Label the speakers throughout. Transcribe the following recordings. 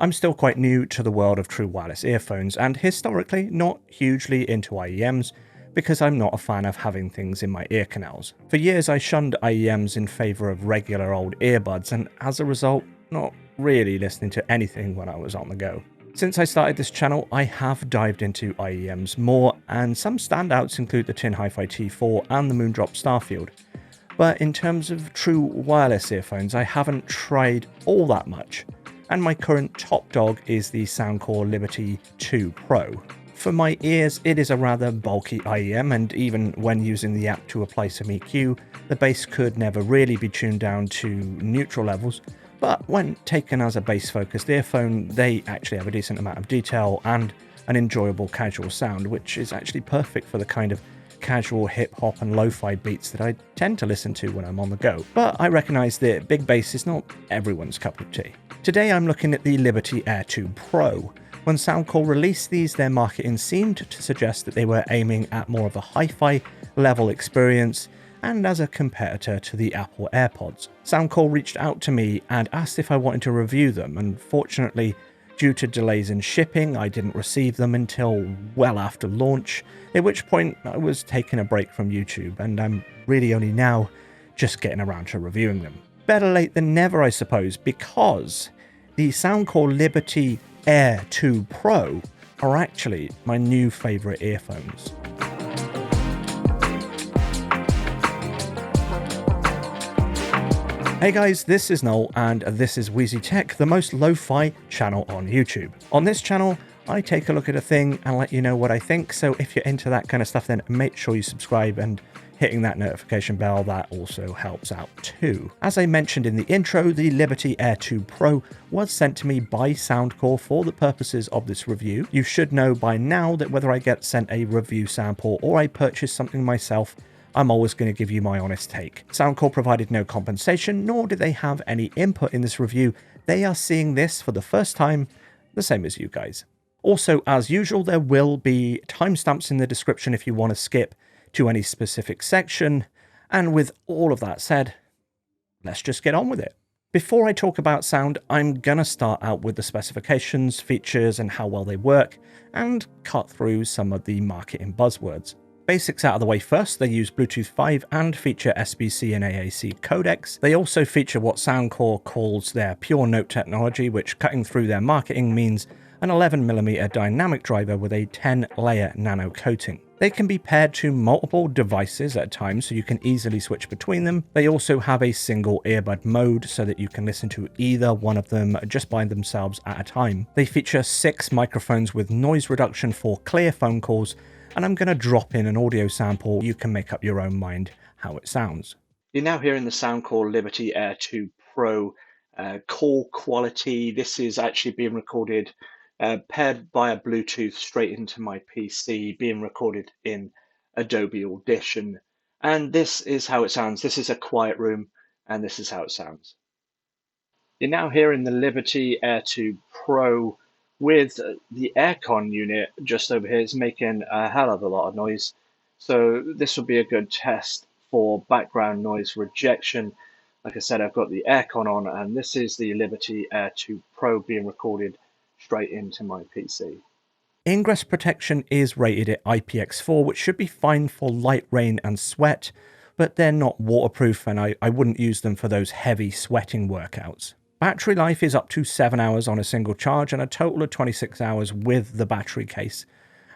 Speaker 1: I'm still quite new to the world of true wireless earphones and historically not hugely into IEMs because I'm not a fan of having things in my ear canals. For years I shunned IEMs in favour of regular old earbuds and as a result not really listening to anything when I was on the go. Since I started this channel I have dived into IEMs more and some standouts include the tin Hifi T4 and the Moondrop Starfield. But in terms of true wireless earphones I haven't tried all that much and my current top dog is the Soundcore Liberty 2 Pro. For my ears, it is a rather bulky IEM, and even when using the app to apply some EQ, the bass could never really be tuned down to neutral levels, but when taken as a bass-focused earphone, they actually have a decent amount of detail and an enjoyable casual sound, which is actually perfect for the kind of casual hip-hop and lo-fi beats that I tend to listen to when I'm on the go. But I recognise that big bass is not everyone's cup of tea. Today I'm looking at the Liberty Air 2 Pro. When Soundcore released these, their marketing seemed to suggest that they were aiming at more of a hi-fi level experience and as a competitor to the Apple AirPods. Soundcore reached out to me and asked if I wanted to review them, and fortunately, due to delays in shipping, I didn't receive them until well after launch, at which point I was taking a break from YouTube and I'm really only now just getting around to reviewing them. Better late than never, I suppose, because the Soundcore Liberty Air 2 Pro are actually my new favourite earphones. Hey guys, this is Noel and this is Wheezy Tech, the most lo-fi channel on YouTube. On this channel, I take a look at a thing and let you know what I think, so if you're into that kind of stuff then make sure you subscribe and hitting that notification bell, that also helps out too. As I mentioned in the intro, the Liberty Air 2 Pro was sent to me by Soundcore for the purposes of this review. You should know by now that whether I get sent a review sample or I purchase something myself, I'm always going to give you my honest take. Soundcore provided no compensation, nor do they have any input in this review. They are seeing this for the first time, the same as you guys. Also, as usual, there will be timestamps in the description if you want to skip to any specific section, and with all of that said, let's just get on with it. Before I talk about sound, I'm gonna start out with the specifications, features, and how well they work, and cut through some of the marketing buzzwords. Basics out of the way first, they use Bluetooth 5 and feature SBC and AAC codecs. They also feature what Soundcore calls their pure note technology, which cutting through their marketing means an 11mm dynamic driver with a 10-layer nano coating. They can be paired to multiple devices at a time so you can easily switch between them. They also have a single earbud mode so that you can listen to either one of them just by themselves at a time. They feature 6 microphones with noise reduction for clear phone calls, and I'm going to drop in an audio sample. You can make up your own mind how it sounds. You're now hearing the Soundcore Liberty Air 2 Pro call quality. This is actually being recorded paired via Bluetooth straight into my PC, being recorded in Adobe Audition. And this is how it sounds. This is a quiet room, and this is how it sounds. You're now hearing the Liberty Air 2 Pro with the aircon unit just over here. It's making a hell of a lot of noise. So this will be a good test for background noise rejection. Like I said, I've got the aircon on, and this is the Liberty Air 2 Pro being recorded straight into my PC. Ingress Protection is rated at IPX4, which should be fine for light rain and sweat, but they're not waterproof and I wouldn't use them for those heavy sweating workouts. Battery life is up to 7 hours on a single charge and a total of 26 hours with the battery case.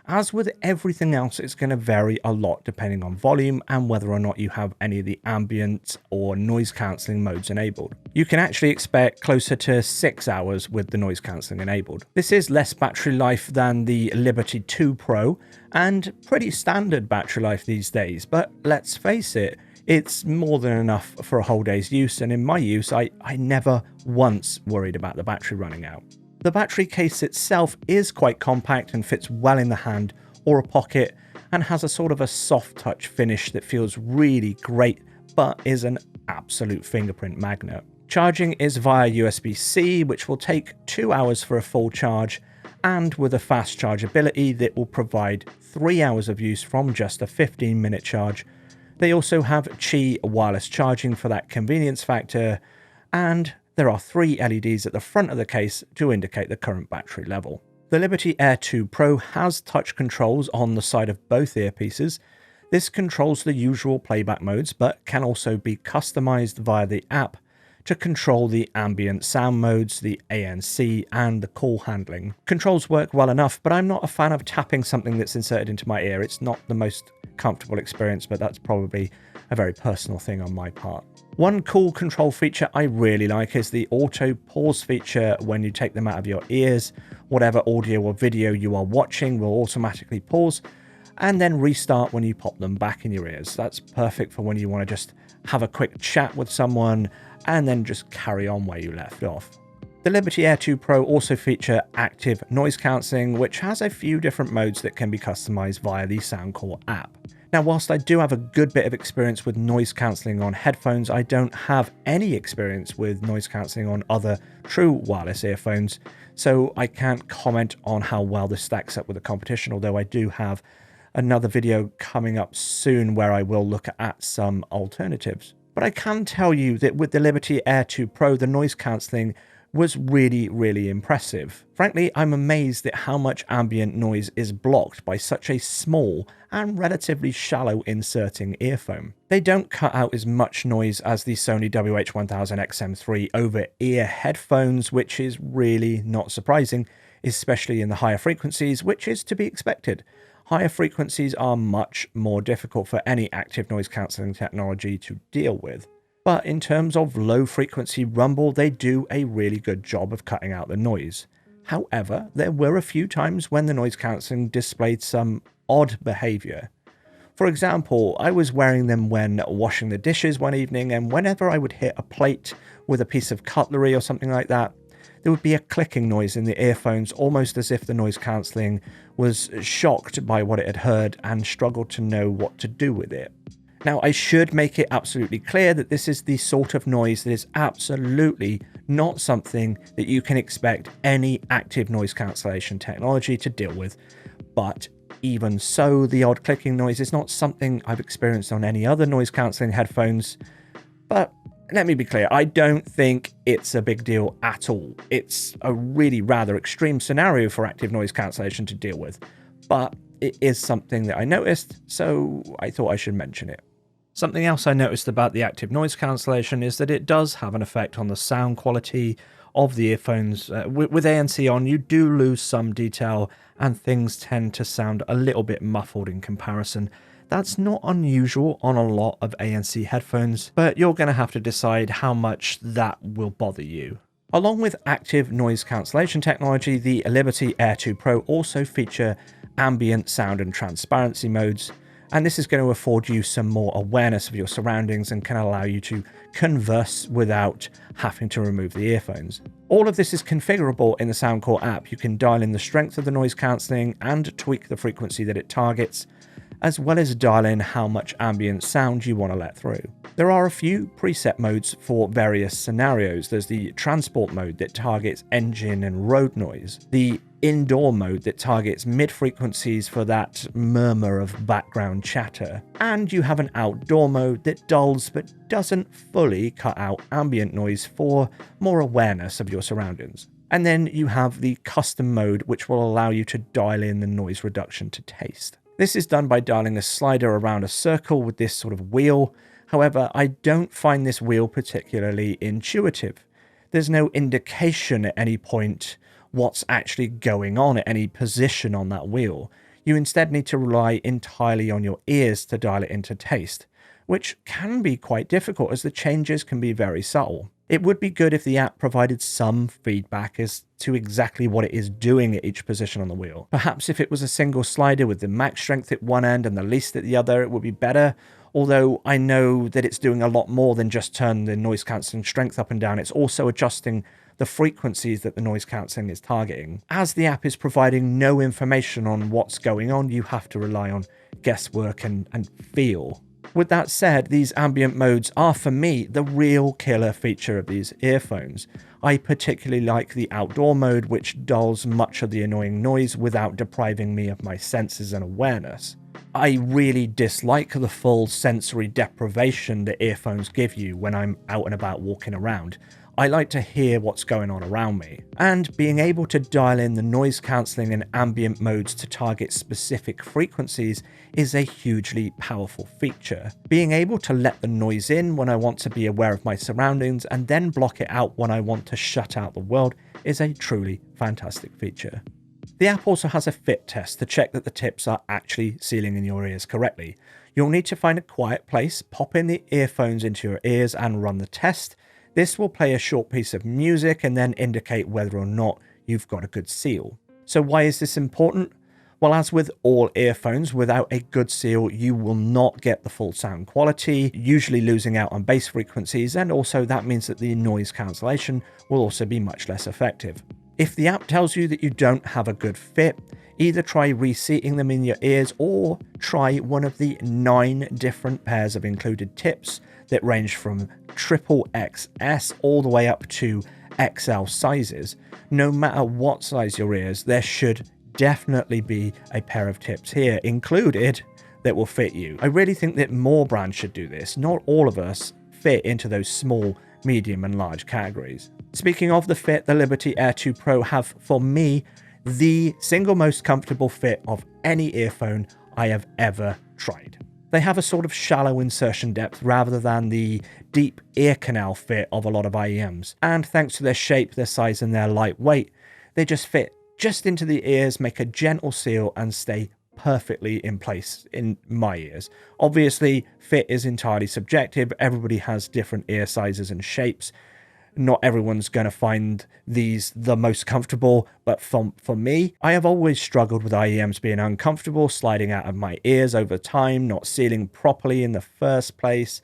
Speaker 1: As with everything else, it's going to vary a lot depending on volume and whether or not you have any of the ambient or noise cancelling modes enabled. You can actually expect closer to 6 hours with the noise cancelling enabled. This is less battery life than the Liberty 2 Pro and pretty standard battery life these days, but let's face it, it's more than enough for a whole day's use, and in my use, I never once worried about the battery running out. The battery case itself is quite compact and fits well in the hand or a pocket and has a sort of a soft touch finish that feels really great but is an absolute fingerprint magnet. Charging is via USB-C, which will take 2 hours for a full charge, and with a fast chargeability that will provide 3 hours of use from just a 15-minute charge. They also have Qi wireless charging for that convenience factor, and There are 3 LEDs at the front of the case to indicate the current battery level. The Liberty Air 2 Pro has touch controls on the side of both earpieces. This controls the usual playback modes, but can also be customized via the app to control the ambient sound modes, the ANC, and the call handling. Controls work well enough, but I'm not a fan of tapping something that's inserted into my ear. It's not the most comfortable experience, but that's probably a very personal thing on my part. One cool control feature I really like is the auto pause feature. When you take them out of your ears, whatever audio or video you are watching will automatically pause and then restart when you pop them back in your ears. That's perfect for when you want to just have a quick chat with someone and then just carry on where you left off. The Liberty Air 2 Pro also feature active noise cancelling, which has a few different modes that can be customized via the Soundcore app. Now, whilst I do have a good bit of experience with noise cancelling on headphones, I don't have any experience with noise cancelling on other true wireless earphones, so I can't comment on how well this stacks up with the competition, although I do have another video coming up soon where I will look at some alternatives. But I can tell you that with the Liberty Air 2 Pro, the noise cancelling was really impressive. Frankly, I'm amazed at how much ambient noise is blocked by such a small and relatively shallow inserting earphone. They don't cut out as much noise as the Sony WH-1000XM3 over-ear headphones, which is really not surprising, especially in the higher frequencies, which is to be expected. Higher frequencies are much more difficult for any active noise cancelling technology to deal with. But in terms of low frequency rumble, they do a really good job of cutting out the noise. However, there were a few times when the noise cancelling displayed some odd behaviour. For example, I was wearing them when washing the dishes one evening, and whenever I would hit a plate with a piece of cutlery or something like that, there would be a clicking noise in the earphones, almost as if the noise cancelling was shocked by what it had heard and struggled to know what to do with it. Now, I should make it absolutely clear that this is the sort of noise that is absolutely not something that you can expect any active noise cancellation technology to deal with. But even so, the odd clicking noise is not something I've experienced on any other noise cancelling headphones. But let me be clear, I don't think it's a big deal at all. It's a really rather extreme scenario for active noise cancellation to deal with. But it is something that I noticed, so I thought I should mention it. Something else I noticed about the active noise cancellation is that it does have an effect on the sound quality of the earphones. With ANC on, you do lose some detail and things tend to sound a little bit muffled in comparison. That's not unusual on a lot of ANC headphones, but you're going to have to decide how much that will bother you. Along with active noise cancellation technology, the Liberty Air 2 Pro also feature ambient sound and transparency modes. And this is going to afford you some more awareness of your surroundings and can allow you to converse without having to remove the earphones. All of this is configurable in the Soundcore app. You can dial in the strength of the noise cancelling and tweak the frequency that it targets, as well as dial in how much ambient sound you want to let through. There are a few preset modes for various scenarios. There's the transport mode that targets engine and road noise, the indoor mode that targets mid-frequencies for that murmur of background chatter, and you have an outdoor mode that dulls but doesn't fully cut out ambient noise for more awareness of your surroundings. And then you have the custom mode, which will allow you to dial in the noise reduction to taste. This is done by dialing a slider around a circle with this sort of wheel. However, I don't find this wheel particularly intuitive. There's no indication at any point what's actually going on at any position on that wheel. You instead need to rely entirely on your ears to dial it into taste, which can be quite difficult as the changes can be very subtle. It would be good if the app provided some feedback as to exactly what it is doing at each position on the wheel. Perhaps if it was a single slider with the max strength at one end and the least at the other, it would be better. Although I know that it's doing a lot more than just turn the noise cancelling strength up and down. It's also adjusting the frequencies that the noise cancelling is targeting. As the app is providing no information on what's going on, you have to rely on guesswork and feel. With that said, these ambient modes are for me the real killer feature of these earphones. I particularly like the outdoor mode, which dulls much of the annoying noise without depriving me of my senses and awareness. I really dislike the full sensory deprivation that earphones give you when I'm out and about walking around. I like to hear what's going on around me. And being able to dial in the noise cancelling and ambient modes to target specific frequencies is a hugely powerful feature. Being able to let the noise in when I want to be aware of my surroundings and then block it out when I want to shut out the world is a truly fantastic feature. The app also has a fit test to check that the tips are actually sealing in your ears correctly. You'll need to find a quiet place, pop in the earphones into your ears and run the test. This will play a short piece of music and then indicate whether or not you've got a good seal. So why is this important? Well, as with all earphones, without a good seal, you will not get the full sound quality, usually losing out on bass frequencies, and also that means that the noise cancellation will also be much less effective. If the app tells you that you don't have a good fit, either try reseating them in your ears or try one of the 9 different pairs of included tips that range from XXS all the way up to XL sizes. No matter what size your ears, there should definitely be a pair of tips here included that will fit you. I really think that more brands should do this. Not all of us fit into those small, medium and large categories. Speaking of the fit, the Liberty Air 2 Pro have, for me, the single most comfortable fit of any earphone I have ever tried. They have a sort of shallow insertion depth rather than the deep ear canal fit of a lot of IEMs. And thanks to their shape, their size and their lightweight, they just fit just into the ears, make a gentle seal and stay perfectly in place in my ears. Obviously, fit is entirely subjective. Everybody has different ear sizes and shapes. Not everyone's going to find these the most comfortable, but for me, I have always struggled with IEMs being uncomfortable, sliding out of my ears over time, not sealing properly in the first place.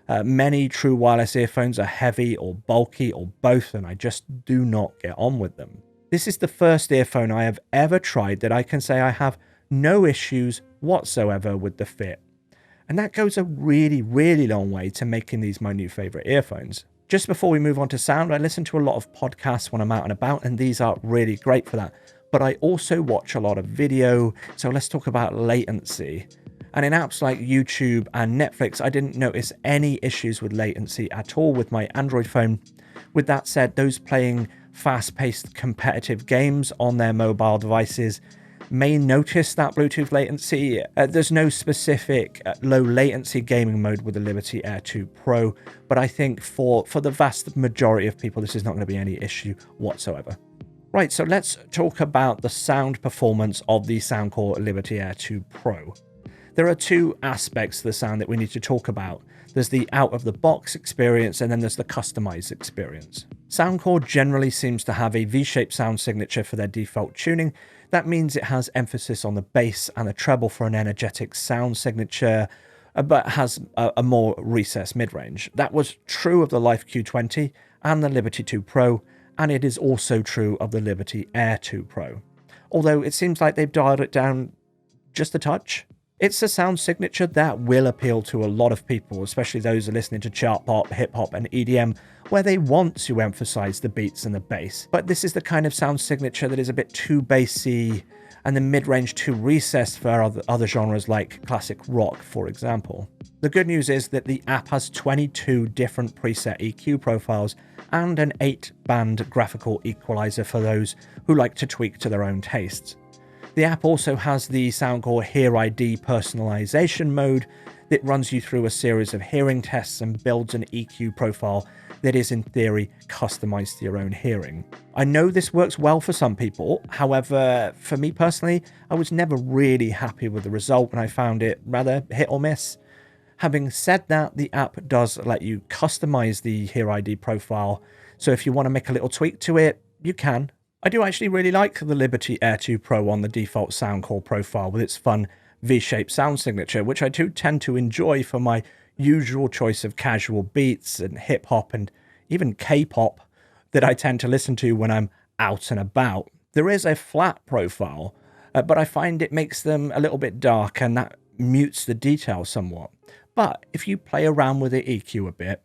Speaker 1: Many true wireless earphones are heavy or bulky or both, and I just do not get on with them. This is the first earphone I have ever tried that I can say I have no issues whatsoever with the fit. And that goes a really, really long way to making these my new favorite earphones. Just before we move on to sound, I listen to a lot of podcasts when I'm out and about, and these are really great for that. But I also watch a lot of video, so let's talk about latency. And in apps like YouTube and Netflix, I didn't notice any issues with latency at all with my Android phone. With that said, those playing fast-paced competitive games on their mobile devices may notice that Bluetooth latency. There's no specific low latency gaming mode with the Liberty Air 2 Pro, but I think for the vast majority of people, this is not going to be any issue whatsoever. Right, so let's talk about the sound performance of the Soundcore Liberty Air 2 Pro. There are 2 aspects to the sound that we need to talk about. There's the out-of-the-box experience, and then there's the customized experience. Soundcore generally seems to have a V-shaped sound signature for their default tuning. That means it has emphasis on the bass and the treble for an energetic sound signature, but has a more recessed mid-range. That was true of the Life Q20 and the Liberty 2 Pro, and it is also true of the Liberty Air 2 Pro. Although it seems like they've dialed it down just a touch. It's a sound signature that will appeal to a lot of people, especially those listening to chart pop, hip hop and EDM, where they want to emphasize the beats and the bass. But this is the kind of sound signature that is a bit too bassy and the mid-range too recessed for other genres like classic rock, for example. The good news is that the app has 22 different preset EQ profiles and an 8-band graphical equalizer for those who like to tweak to their own tastes. The app also has the Soundcore Hear ID personalization mode that runs you through a series of hearing tests and builds an EQ profile that is in theory customized to your own hearing. I know this works well for some people, however, for me personally, I was never really happy with the result and I found it rather hit or miss. Having said that, the app does let you customize the Hear ID profile, so if you want to make a little tweak to it, you can. I do actually really like the Liberty Air 2 Pro on the default Soundcore profile with its fun V-shaped sound signature, which I do tend to enjoy for my usual choice of casual beats and hip-hop and even K-pop that I tend to listen to when I'm out and about. There is a flat profile, but I find it makes them a little bit dark and that mutes the detail somewhat. But if you play around with the EQ a bit,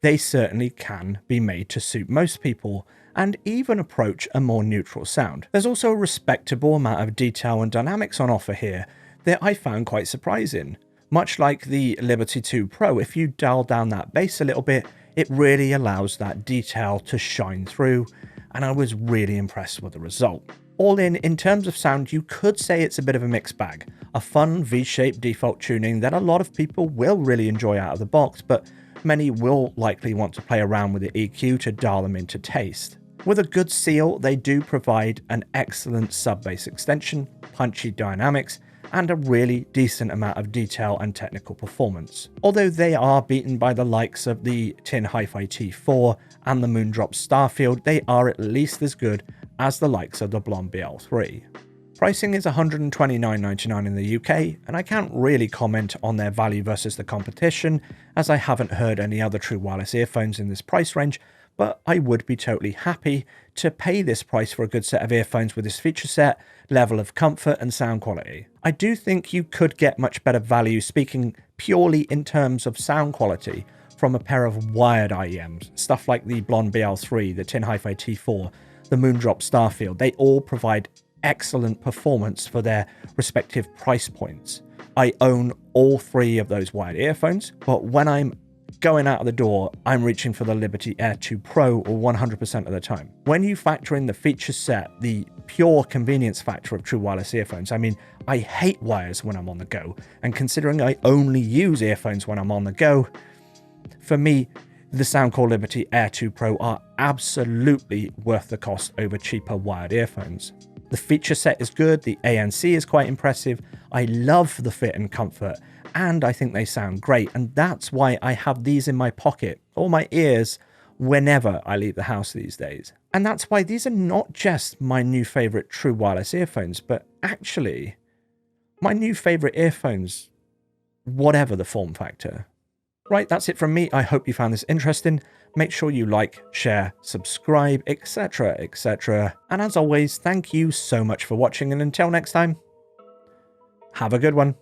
Speaker 1: they certainly can be made to suit most people and even approach a more neutral sound. There's also a respectable amount of detail and dynamics on offer here that I found quite surprising. Much like the Liberty 2 Pro, if you dial down that bass a little bit, It really allows that detail to shine through, and I was really impressed with the result. All in terms of sound, you could say it's a bit of a mixed bag. A fun V-shaped default tuning that a lot of people will really enjoy out of the box, but many will likely want to play around with the EQ to dial them into taste. With a good seal, they do provide an excellent sub-bass extension, punchy dynamics, and a really decent amount of detail and technical performance. Although they are beaten by the likes of the tin Hifi T4 and the Moondrop Starfield, they are at least as good as the likes of the Blon BL-03. Pricing is $129.99 in the UK, and I can't really comment on their value versus the competition, as I haven't heard any other true wireless earphones in this price range, but I would be totally happy to pay this price for a good set of earphones with this feature set, level of comfort and sound quality. I do think you could get much better value, speaking purely in terms of sound quality, from a pair of wired IEMs, stuff like the Blon BL-03, the tin Hifi T4, the Moondrop Starfield. They all provide excellent performance for their respective price points. I own all three of those wired earphones, but when I'm going out of the door, I'm reaching for the Liberty Air 2 Pro 100% of the time. When you factor in the feature set, the pure convenience factor of true wireless earphones, I mean, I hate wires when I'm on the go, and considering I only use earphones when I'm on the go, for me, the Soundcore Liberty Air 2 Pro are absolutely worth the cost over cheaper wired earphones. The feature set is good, the ANC is quite impressive, I love the fit and comfort, and I think they sound great, and that's why I have these in my pocket or my ears whenever I leave the house these days. And that's why these are not just my new favorite true wireless earphones, but actually my new favorite earphones, whatever the form factor. Right, that's it from me. I hope you found this interesting. Make sure you like, share, subscribe, etc, etc. And as always, thank you so much for watching, and until next time, have a good one.